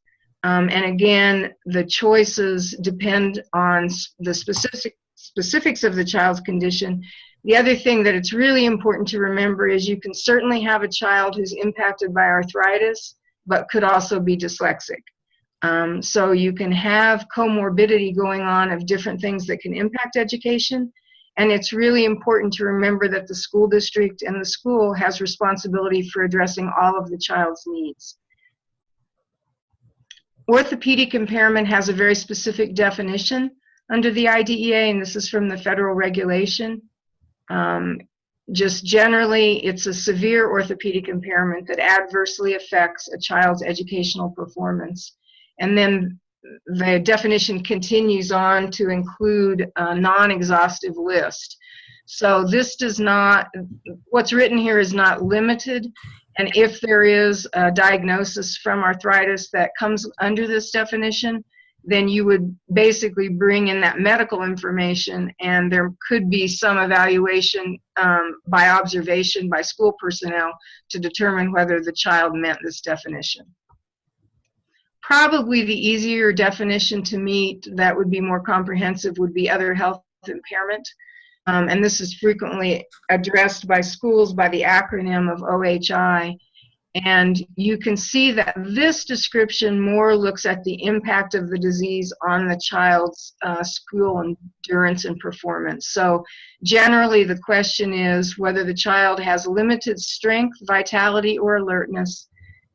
And again, the choices depend on the specifics of the child's condition. The other thing that it's really important to remember is you can certainly have a child who's impacted by arthritis, but could also be dyslexic. So you can have comorbidity going on of different things that can impact education. And it's really important to remember that the school district and the school has responsibility for addressing all of the child's needs. Orthopedic impairment has a very specific definition under the IDEA, and this is from the federal regulation. Just generally, it's a severe orthopedic impairment that adversely affects a child's educational performance. And then the definition continues on to include a non-exhaustive list. So this does not, what's written here is not limited. And if there is a diagnosis from arthritis that comes under this definition, then you would basically bring in that medical information, and there could be some evaluation by observation by school personnel to determine whether the child met this definition. Probably the easier definition to meet that would be more comprehensive would be other health impairment. And this is frequently addressed by schools by the acronym of OHI. And you can see that this description more looks at the impact of the disease on the child's school endurance and performance. So generally the question is whether the child has limited strength, vitality, or alertness,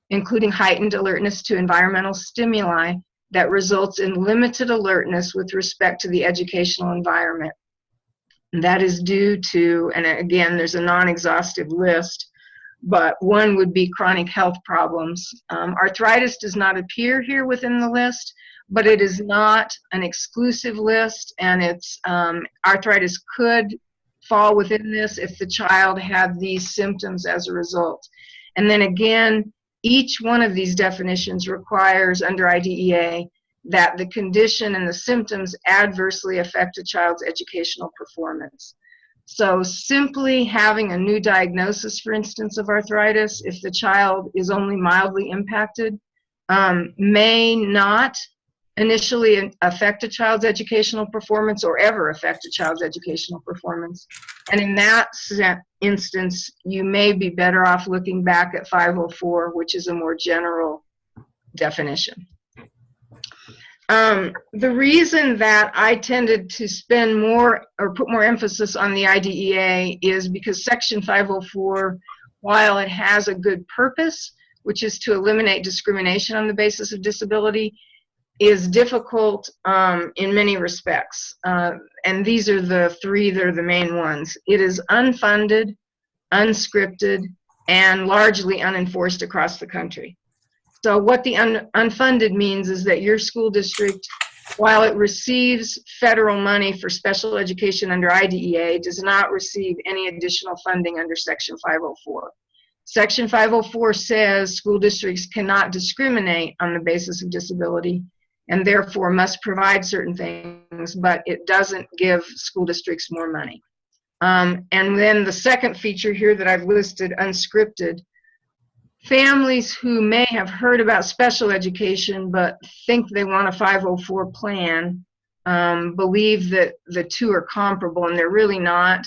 including heightened alertness to environmental stimuli that results in limited alertness with respect to the educational environment. And that is due to, and again, there's a non-exhaustive list, but one would be chronic health problems. Arthritis does not appear here within the list, but it is not an exclusive list, and it's arthritis could fall within this if the child had these symptoms as a result. And then again, each one of these definitions requires under IDEA that the condition and the symptoms adversely affect a child's educational performance. So simply having a new diagnosis, for instance, of arthritis, if the child is only mildly impacted, may not initially affect a child's educational performance or ever affect a child's educational performance. And in that instance, you may be better off looking back at 504, which is a more general definition. The reason that I tended to spend more or put more emphasis on the IDEA is because Section 504, while it has a good purpose, which is to eliminate discrimination on the basis of disability, is difficult in many respects. And these are the three that are the main ones. It is unfunded, unscripted, and largely unenforced across the country. So what the unfunded means is that your school district, while it receives federal money for special education under IDEA, does not receive any additional funding under Section 504. Section 504 says school districts cannot discriminate on the basis of disability and therefore must provide certain things, but it doesn't give school districts more money. And then the second feature here that I've listed, unscripted, families who may have heard about special education but think they want a 504 plan believe that the two are comparable, and they're really not.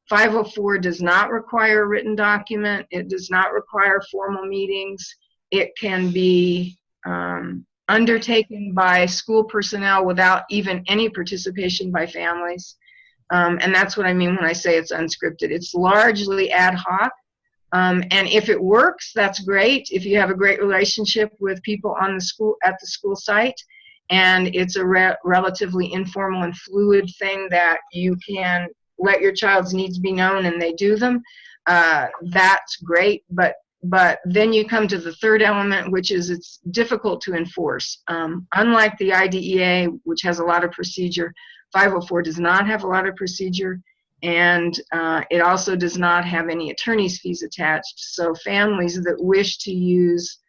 504 does not require a written document. It does not require formal meetings. It can be undertaken by school personnel without even any participation by families. And that's what I mean when I say it's unscripted. It's largely ad hoc. And if it works, that's great. If you have a great relationship with people on the school, at the school site, and it's a relatively informal and fluid thing that you can let your child's needs be known and they do them, that's great. But then you come to the third element, which is it's difficult to enforce. Unlike the IDEA, which has a lot of procedure, 504 does not have a lot of procedure. And it also does not have any attorney's fees attached. So families that wish to use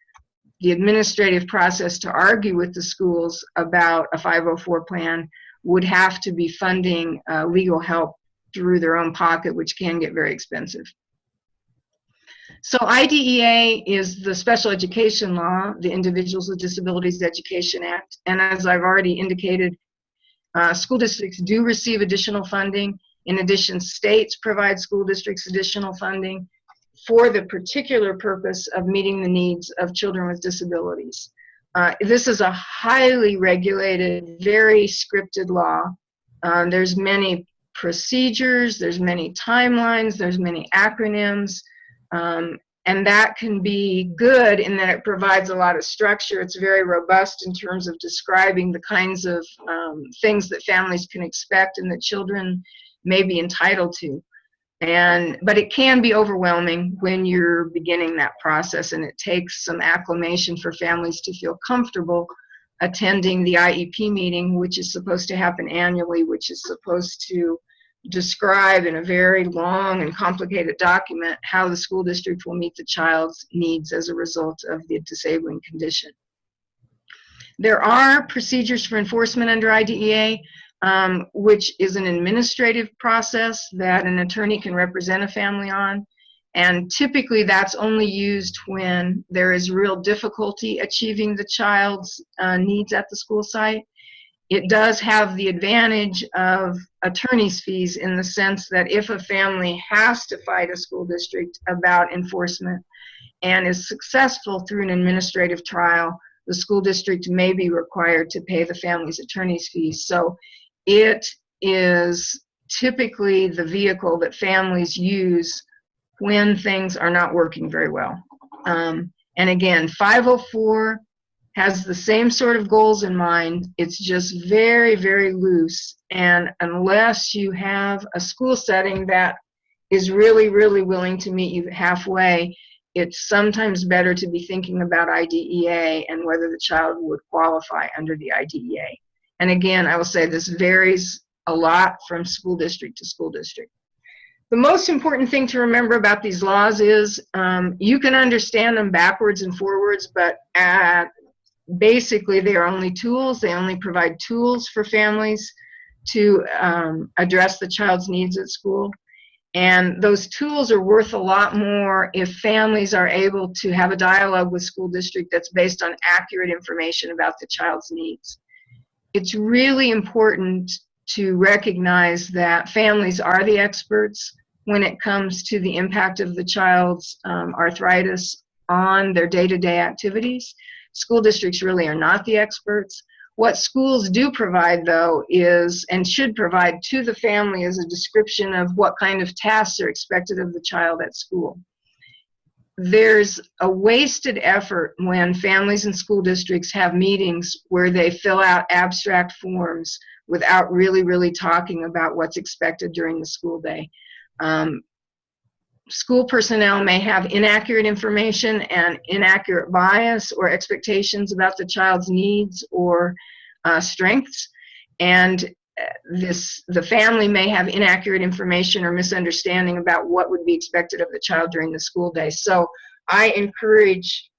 the administrative process to argue with the schools about a 504 plan would have to be funding legal help through their own pocket, which can get very expensive. So IDEA is the special education law, the Individuals with Disabilities Education Act. And as I've already indicated, school districts do receive additional funding. In addition, states provide school districts additional funding for the particular purpose of meeting the needs of children with disabilities. This is a highly regulated, very scripted law. There's many procedures, there's many timelines, there's many acronyms, and that can be good in that it provides a lot of structure. It's very robust in terms of describing the kinds of things that families can expect and that children may be entitled to. But it can be overwhelming when you're beginning that process, and it takes some acclimation for families to feel comfortable attending the IEP meeting, which is supposed to happen annually, which is supposed to describe in a very long and complicated document how the school district will meet the child's needs as a result of the disabling condition. There are procedures for enforcement under IDEA, which is an administrative process that an attorney can represent a family on. And typically that's only used when there is real difficulty achieving the child's needs at the school site. It does have the advantage of attorney's fees in the sense that if a family has to fight a school district about enforcement and is successful through an administrative trial, the school district may be required to pay the family's attorney's fees. So it is typically the vehicle that families use when things are not working very well. And again, 504 has the same sort of goals in mind. It's just very, very loose. And unless you have a school setting that is really, really willing to meet you halfway, it's sometimes better to be thinking about IDEA and whether the child would qualify under the IDEA. And again, I will say this varies a lot from school district to school district. The most important thing to remember about these laws is you can understand them backwards and forwards, but basically they are only tools. They only provide tools for families to address the child's needs at school. And those tools are worth a lot more if families are able to have a dialogue with school district that's based on accurate information about the child's needs. It's really important to recognize that families are the experts when it comes to the impact of the child's arthritis on their day-to-day activities. School districts really are not the experts. What schools do provide, though, is, and should provide to the family, is a description of what kind of tasks are expected of the child at school. There's a wasted effort when families and school districts have meetings where they fill out abstract forms without really talking about what's expected during the school day. School personnel may have inaccurate information and inaccurate bias or expectations about the child's needs or strengths, and the family may have inaccurate information or misunderstanding about what would be expected of the child during the school day. So I encourage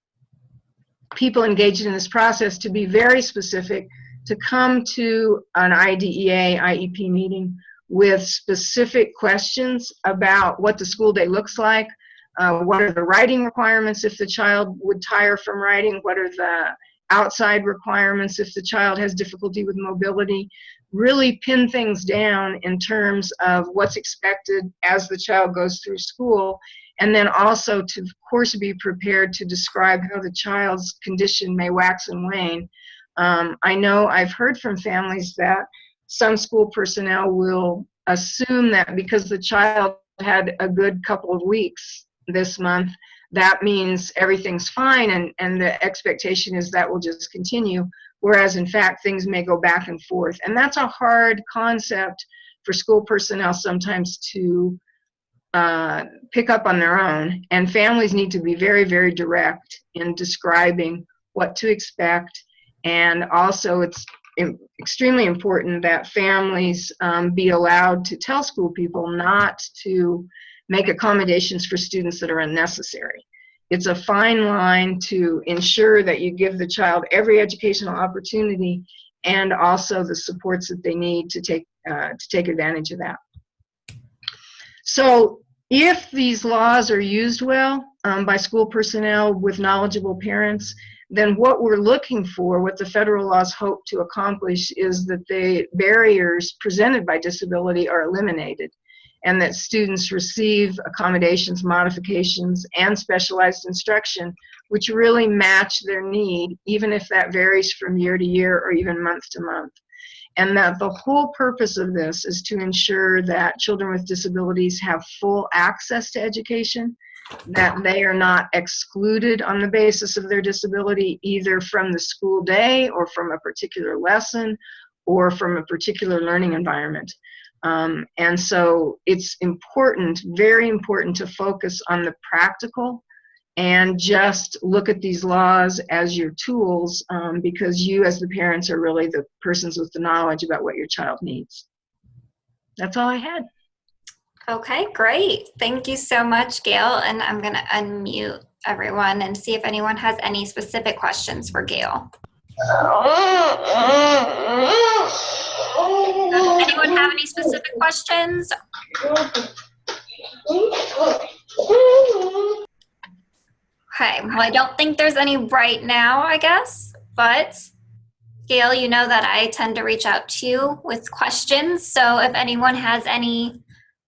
people engaged in this process to be very specific, to come to an IDEA, IEP meeting with specific questions about what the school day looks like, what are the writing requirements if the child would tire from writing, what are the outside requirements if the child has difficulty with mobility. Really pin things down in terms of what's expected as the child goes through school, and then also to, of course, be prepared to describe how the child's condition may wax and wane. I know I've heard from families that some school personnel will assume that because the child had a good couple of weeks this month, that means everything's fine, and the expectation is that will just continue, whereas in fact things may go back and forth. And that's a hard concept for school personnel sometimes to pick up on their own, and families need to be very direct in describing what to expect. And also it's extremely important that families be allowed to tell school people not to make accommodations for students that are unnecessary. It's a fine line to ensure that you give the child every educational opportunity and also the supports that they need to take advantage of that. So if these laws are used well by school personnel with knowledgeable parents, then what we're looking for, what the federal laws hope to accomplish, is that the barriers presented by disability are eliminated, and that students receive accommodations, modifications, and specialized instruction which really match their need, even if that varies from year to year or even month to month. And that the whole purpose of this is to ensure that children with disabilities have full access to education, that they are not excluded on the basis of their disability, either from the school day or from a particular lesson or from a particular learning environment. And so it's important, very important, to focus on the practical and just look at these laws as your tools, because you as the parents are really the persons with the knowledge about what your child needs. That's all I had. Okay, great. Thank you so much, Gail. And I'm going to unmute everyone and see if anyone has any specific questions for Gail. Anyone have any specific questions? Okay, well, I don't think there's any right now, I guess, but Gail, you know that I tend to reach out to you with questions. So if anyone has any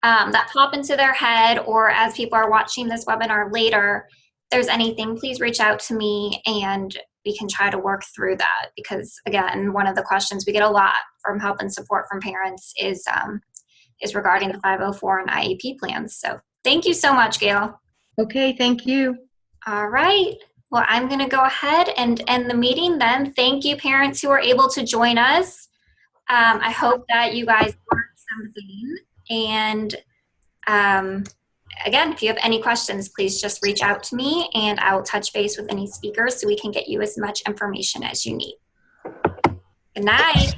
that pop into their head, or as people are watching this webinar later, if there's anything, please reach out to me and we can try to work through that. Because again, one of the questions we get a lot from help and support from parents is regarding the 504 and IEP plans. So thank you so much, Gail. Okay, thank you. All right. Well, I'm going to go ahead and end the meeting then. Thank you, parents who were able to join us. I hope that you guys learned something. And again, if you have any questions, please just reach out to me and I will touch base with any speakers so we can get you as much information as you need. Good night.